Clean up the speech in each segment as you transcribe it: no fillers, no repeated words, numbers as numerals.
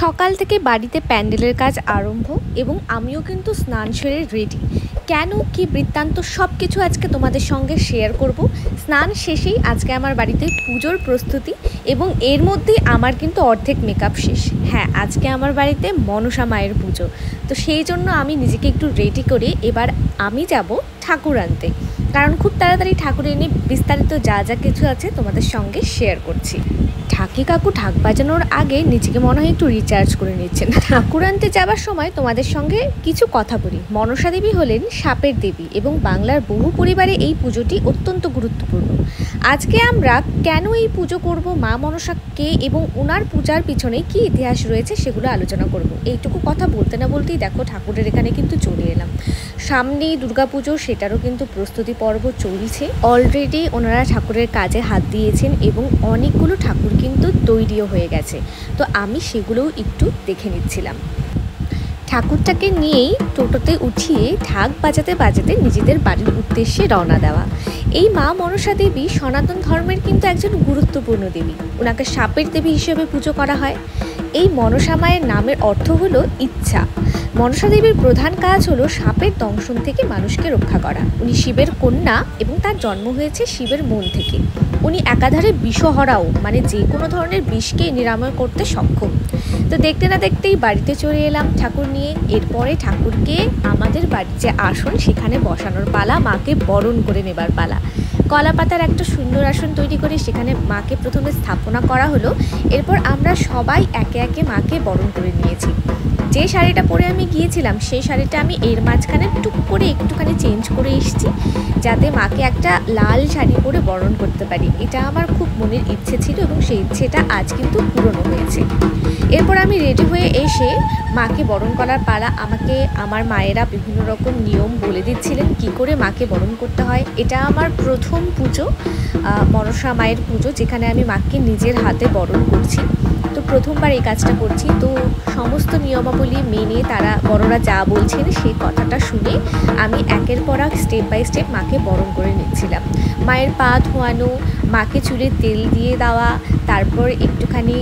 সকাল থেকে বাড়িতে প্যান্ডেলের কাজ আরম্ভ এবং আমিও কিন্তু স্নান সেরে রেডি। কেন কি বৃত্তান্ত সব কিছু আজকে তোমাদের সঙ্গে শেয়ার করব। স্নান শেষেই আজকে আমার বাড়িতে পুজোর প্রস্তুতি এবং এর মধ্যেই আমার কিন্তু অর্ধেক মেকআপ শেষ। হ্যাঁ, আজকে আমার বাড়িতে মনসা মায়ের পুজো, তো সেই জন্য আমি নিজেকে একটু রেডি করে এবার আমি যাব ঠাকুর আনতে, কারণ খুব তাড়াতাড়ি ঠাকুর এনে বিস্তারিত যা যা কিছু আছে তোমাদের সঙ্গে শেয়ার করছি। ঠাকি কাকু ঢাক বাজানোর আগে নিজেকে মনে হয় একটু রিচার্জ করে নিচ্ছেন। ঠাকুর আনতে যাবার সময় তোমাদের সঙ্গে কিছু কথা বলি। মনসা দেবী হলেন সাপের দেবী এবং বাংলার বহু পরিবারে এই পুজোটি অত্যন্ত গুরুত্বপূর্ণ। আজকে আমরা কেন এই পুজো করব, মা মনসাকে এবং ওনার পূজার পিছনে কি ইতিহাস রয়েছে সেগুলো আলোচনা করব। এইটুকু কথা বলতে না বলতেই দেখো ঠাকুরের এখানে কিন্তু চলে এলাম। সামনেই দুর্গাপুজো, সেটারও কিন্তু প্রস্তুতি পর্ব চলছে। অলরেডি ওনারা ঠাকুরের কাজে হাত দিয়েছেন এবং অনেকগুলো ঠাকুর কিন্তু তৈরিও হয়ে গেছে, তো আমি সেগুলোও একটু দেখে নিচ্ছিলাম। ঠাকুরটাকে নিয়েই টোটোতে উঠিয়ে ঢাক বাজাতে বাজাতে নিজেদের বাড়ির উদ্দেশ্যে রওনা দেওয়া। এই মা মনসা দেবী সনাতন ধর্মের কিন্তু একজন গুরুত্বপূর্ণ দেবী। ওনাকে সাপের দেবী হিসেবে পুজো করা হয়। এই মনসা মায়ের নামের অর্থ হলো ইচ্ছা। মনসা দেবীর প্রধান কাজ হলো সাপের দংশন থেকে মানুষকে রক্ষা করা। উনি শিবের কন্যা এবং তার জন্ম হয়েছে শিবের মন থেকে। উনি একাধারে বিষহরাও, মানে যে কোনো ধরনের বিষকে নিরাময় করতে সক্ষম। তো দেখতে না দেখতেই বাড়িতে চলে এলাম ঠাকুর নিয়ে। এরপরে ঠাকুরকে আমাদের বাড়ির যে আসন সেখানে বসানোর পালা, মাকে বরণ করে নেবার পালা। কলা পাতার একটা সুন্দর আসন তৈরি করে সেখানে মাকে প্রথমে স্থাপনা করা হলো। এরপর আমরা সবাই একে একে মাকে বরণ করে নিয়েছি। যে শাড়িটা পরে আমি গিয়েছিলাম সেই শাড়িটা আমি এর মাঝখানে টুক করে একটুখানি চেঞ্জ করে এসেছি, যাতে মাকে একটা লাল শাড়ি পরে বরণ করতে পারি। এটা আমার খুব মনের ইচ্ছে ছিল এবং সেই ইচ্ছেটা আজ কিন্তু পূরণ হয়েছে। এরপর আমি রেডি হয়ে এসে মাকে বরণ করার পালা। আমাকে আমার মায়েরা বিভিন্ন রকম নিয়ম বলে দিচ্ছিলেন কি করে মাকে বরণ করতে হয়। এটা আমার প্রথম পুজো, মনসা মায়ের পুজো, যেখানে আমি মাকে নিজের হাতে বরণ করছি। তো প্রথমবার এই কাজটা করছি, তো সমস্ত নিয়মাবলী মেনে তারা বড়রা যা বলছেন সেই কথাটা শুনে আমি একের পর এক স্টেপ বাই স্টেপ মাকে বরণ করে নিচ্ছিলাম। মায়ের পা ধোয়ানো, মাকে চুলে তেল দিয়ে দেওয়া, তারপর একটুখানি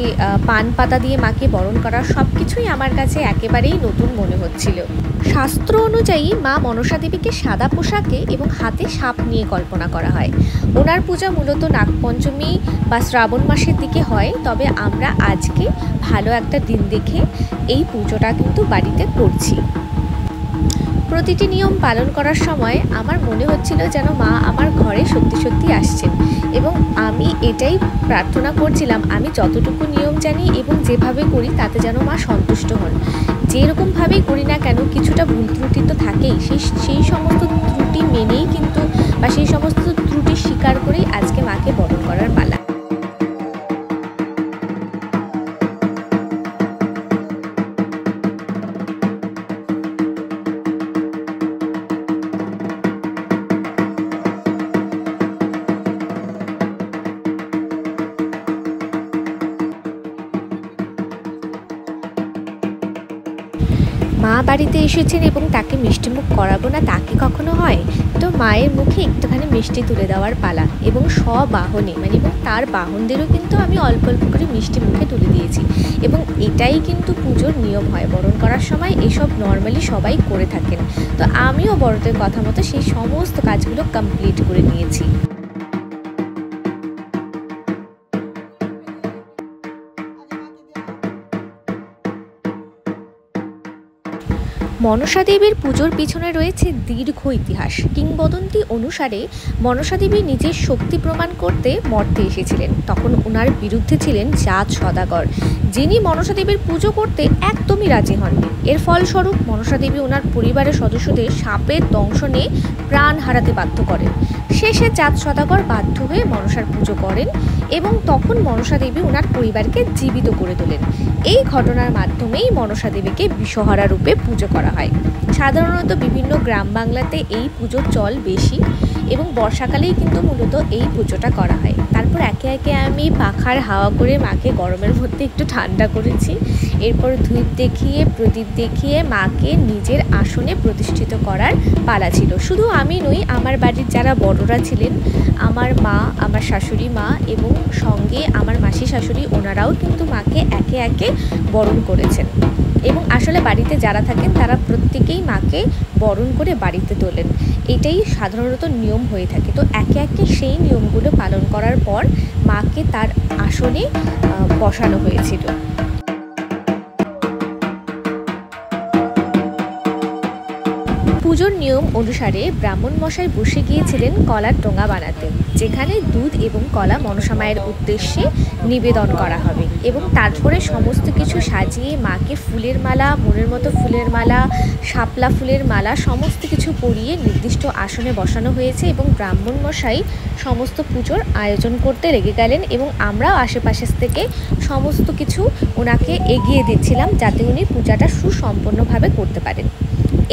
পান পাতা দিয়ে মাকে বরণ করা, সব কিছুই আমার কাছে একেবারেই নতুন মনে হচ্ছিল। শাস্ত্র অনুযায়ী মা মনসা দেবীকে সাদা পোশাকে এবং হাতে সাপ নিয়ে কল্পনা করা হয়। ওনার পূজা মূলত নাগপঞ্চমী বা শ্রাবণ মাসের দিকে হয়, তবে আমরা আজকে ভালো একটা দিন দেখে এই পুজোটা কিন্তু বাড়িতে করছি। প্রতিটি নিয়ম পালন করার সময় আমার মনে হচ্ছিল যেন মা আমার ঘরে সত্যি সত্যি আসছেন, এবং আমি এটাই প্রার্থনা করছিলাম আমি যতটুকু নিয়ম জানি এবং যেভাবে করি তাতে যেন মা সন্তুষ্ট হন। যেরকমভাবেই করি না কেন কিছুটা ভুল ত্রুটি তো থাকেই, সেই সমস্ত ত্রুটি মেনেই কিন্তু বা সেই সমস্ত ত্রুটি স্বীকার করেই আজকে মাকে বরণ করার পালা। মা বাড়িতে এসেছেন এবং তাকে মিষ্টিমুখ করাবো না তা কি কখনো হয়? তো মায়ের মুখে একটুখানি মিষ্টি তুলে দেওয়ার পালা, এবং স্ববাহনে মানে এবং তার বাহনদেরও কিন্তু আমি অল্প অল্প করে মিষ্টি মুখে তুলে দিয়েছি। এবং এটাই কিন্তু পুজোর নিয়ম হয়, বরণ করার সময় এসব নর্মালি সবাই করে থাকেন। তো আমিও বড়দের কথা মতো সেই সমস্ত কাজগুলো কমপ্লিট করে নিয়েছি। মনসা দেবীর পুজোর পিছনে রয়েছে দীর্ঘ ইতিহাস। কিংবদন্তি অনুসারে মনসা দেবী নিজের শক্তি প্রমাণ করতে মর্তে এসেছিলেন। তখন ওনার বিরুদ্ধে ছিলেন জাত সদাগর, যিনি মনসা দেবীর পুজো করতে একদমই রাজি হননি। এর ফলস্বরূপ মনসা দেবী ওনার পরিবারের সদস্যদের সাপের দংশনে প্রাণ হারাতে বাধ্য করেন। শেষে জাত সদাগর বাধ্য হয়ে মনসার পুজো করেন এবং তখন মনসা দেবী ওনার পরিবারকে জীবিত করে তোলেন। এই ঘটনার মাধ্যমেই মনসা দেবীকে বিষহরা রূপে পুজো করা হয়। সাধারণত বিভিন্ন গ্রাম বাংলাতে এই পুজোর চল বেশি এবং বর্ষাকালেই কিন্তু মূলত এই পুজোটা করা হয়। তারপর একে একে আমি পাখার হাওয়া করে মাকে গরমের মধ্যে একটু ঠান্ডা করেছি এরপর ধূপ দেখিয়ে প্রদীপ দেখিয়ে মাকে নিজের আসনে প্রতিষ্ঠিত করার পালা ছিল। শুধু আমি নই, আমার বাড়ির যারা বড়রা ছিলেন, আমার মা, আমার শাশুড়ি মা এবং সঙ্গে আমার মাসি শাশুড়ি, ওনারাও কিন্তু মাকে একে একে বরণ করেছেন। এবং আসলে বাড়িতে যারা থাকেন তারা প্রত্যেকেই মাকে বরণ করে বাড়িতে তোলেন, এটাই সাধারণত নিয়ম হয়ে থাকে। তো একে একে সেই নিয়মগুলো পালন করার পর মাকে তার আসনে বসানো হয়েছিল। পুজোর নিয়ম অনুসারে ব্রাহ্মণ মশাই বসে গিয়েছিলেন কলার টোঙা বানাতে, যেখানে দুধ এবং কলা মনসা মায়ের উদ্দেশ্যে নিবেদন করা হবে। এবং তারপরে সমস্ত কিছু সাজিয়ে মাকে ফুলের মালা, মনের মতো ফুলের মালা, শাপলা ফুলের মালা সমস্ত কিছু পরিয়ে নির্দিষ্ট আসনে বসানো হয়েছে। এবং ব্রাহ্মণ মশাই সমস্ত পুজোর আয়োজন করতে লেগে গেলেন এবং আমরাও আশেপাশের থেকে সমস্ত কিছু ওনাকে এগিয়ে দিচ্ছিলাম, যাতে উনি পূজাটা সুসম্পন্নভাবে করতে পারেন।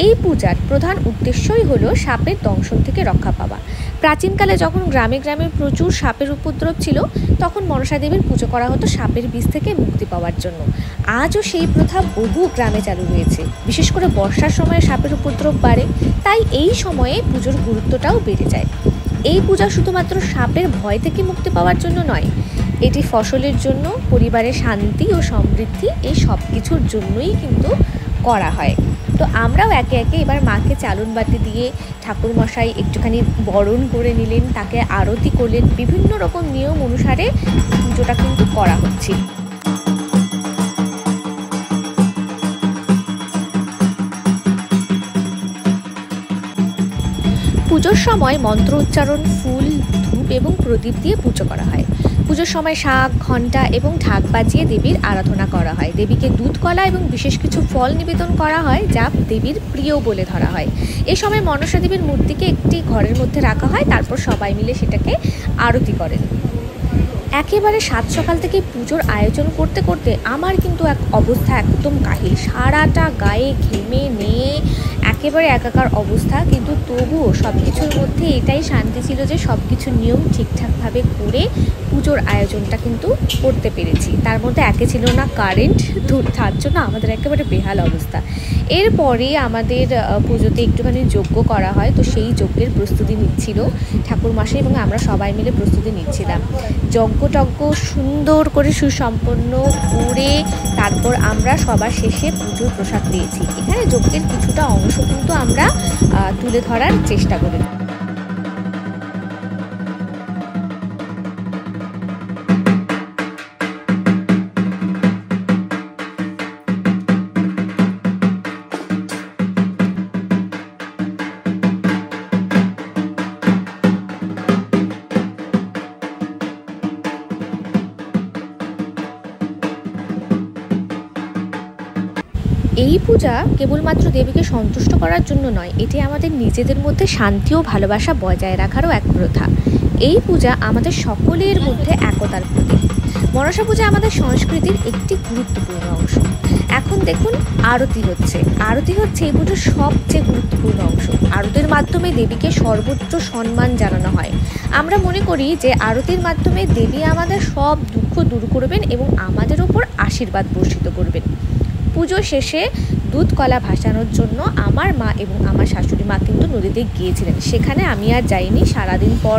এই পূজার প্রধান উদ্দেশ্যই হলো সাপের দংশন থেকে রক্ষা পাওয়া। প্রাচীনকালে যখন গ্রামে গ্রামে প্রচুর সাপের উপদ্রব ছিল, তখন মনসা দেবীর পুজো করা হতো সাপের বিষ থেকে মুক্তি পাওয়ার জন্য। আজও সেই প্রথা বহু গ্রামে চালু রয়েছে। বিশেষ করে বর্ষার সময় সাপের উপদ্রব বাড়ে, তাই এই সময়ে পুজোর গুরুত্বটাও বেড়ে যায়। এই পূজা শুধুমাত্র সাপের ভয় থেকে মুক্তি পাওয়ার জন্য নয়, এটি ফসলের জন্য, পরিবারের শান্তি ও সমৃদ্ধি, এই সব কিছুর জন্যই কিন্তু করা হয়। তো আমরাও একে একে এবার মাকে চালন বাটি দিয়ে ঠাকুরমশাই একটুখানি বরণ করে নিলেন, তাকে আরতি করলেন। বিভিন্ন রকম নিয়ম অনুসারে পুজোটা কিন্তু করা হচ্ছিল। পুজোর সময় মন্ত্র উচ্চারণ, ফুল, ধূপ এবং প্রদীপ দিয়ে পুজো করা হয়। পুজোর সময় শাঁখ, ঘণ্টা এবং ঢাক বাজিয়ে দেবীর আরাধনা করা হয়। দেবীকে দুধ, কলা এবং বিশেষ কিছু ফল নিবেদন করা হয়, যা দেবীর প্রিয় বলে ধরা হয়। এই সময় মনসা দেবীর মূর্তিকে একটি ঘরের মধ্যে রাখা হয়, তারপর সবাই মিলে সেটাকে আরতি করেন। একেবারে সাত সকাল থেকে পুজোর আয়োজন করতে করতে আমার কিন্তু এক অবস্থা একদম কাহিল। সারাটা গায়ে ঘেমে নিয়ে একেবারে একাকার অবস্থা, কিন্তু তবুও সব কিছুর মধ্যে এটাই শান্তি ছিল যে সব কিছু নিয়ম ঠিকঠাকভাবে করে পুজোর আয়োজনটা কিন্তু করতে পেরেছি। তার মধ্যে একে ছিল না কারেন্ট, তো তার জন্য আমাদের একেবারে বেহাল অবস্থা। এরপরে আমাদের পুজোতে একটুখানি যজ্ঞ করা হয়, তো সেই যজ্ঞের প্রস্তুতি নিচ্ছিল ঠাকুরমশাই এবং আমরা সবাই মিলে প্রস্তুতি নিচ্ছিলাম। যজ্ঞ সুন্দর করে সুসম্পন্ন করে তারপর আমরা সবার শেষে পুজোর প্রসাদ পেয়েছি। এখানে যজ্ঞের কিছুটা অংশ কিন্তু আমরা তুলে ধরার চেষ্টা করি। এই পূজা কেবলমাত্র দেবীকে সন্তুষ্ট করার জন্য নয়, এটি আমাদের নিজেদের মধ্যে শান্তি ও ভালোবাসা বজায় রাখারও এক প্রথা। এই পূজা আমাদের সকলের মধ্যে একতার প্রতীক। মনসা পূজা আমাদের সংস্কৃতির একটি গুরুত্বপূর্ণ অংশ। এখন দেখুন আরতি হচ্ছে এই পুজোর সবচেয়ে গুরুত্বপূর্ণ অংশ। আরতির মাধ্যমে দেবীকে সর্বোচ্চ সম্মান জানানো হয়। আমরা মনে করি যে আরতির মাধ্যমে দেবী আমাদের সব দুঃখ দূর করবেন এবং আমাদের ওপর আশীর্বাদ বর্ষিত করবেন। পুজো শেষে দুধ, কলা ভাসানোর জন্য আমার মা এবং আমার শাশুড়ি মা কিন্তু নদীতে গিয়েছিলেন। সেখানে আমি আর যাইনি, সারাদিন পর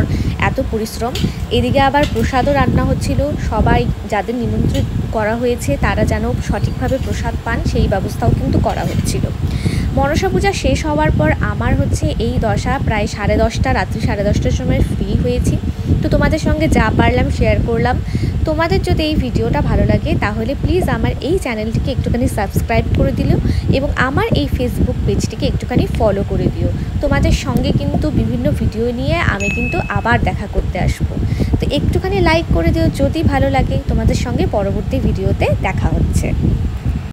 এত পরিশ্রম। এদিকে আবার প্রসাদও রান্না হচ্ছিল, সবাই যাদের নিমন্ত্রণ করা হয়েছে তারা যেন সঠিকভাবে প্রসাদ পান সেই ব্যবস্থাও কিন্তু করা হচ্ছিল। মনসা পূজা শেষ হওয়ার পর আমার এই দশা, প্রায় 10:30, রাত্রি 10:30টার সময় ফ্রি হয়েছি। তো তোমাদের সঙ্গে যা পারলাম শেয়ার করলাম। তোমাদের যদি এই ভিডিওটা ভালো লাগে তাহলে প্লিজ আমার এই চ্যানেলটিকে একটুখানি সাবস্ক্রাইব করে দিও এবং আমার এই ফেসবুক পেজটিকে একটুখানি ফলো করে দিও। তোমাদের সঙ্গে কিন্তু বিভিন্ন ভিডিও নিয়ে আমি কিন্তু আবার দেখা করতে আসবো। তো একটুখানি লাইক করে দিও যদি ভালো লাগে। তোমাদের সঙ্গে পরবর্তী ভিডিওতে দেখা হচ্ছে।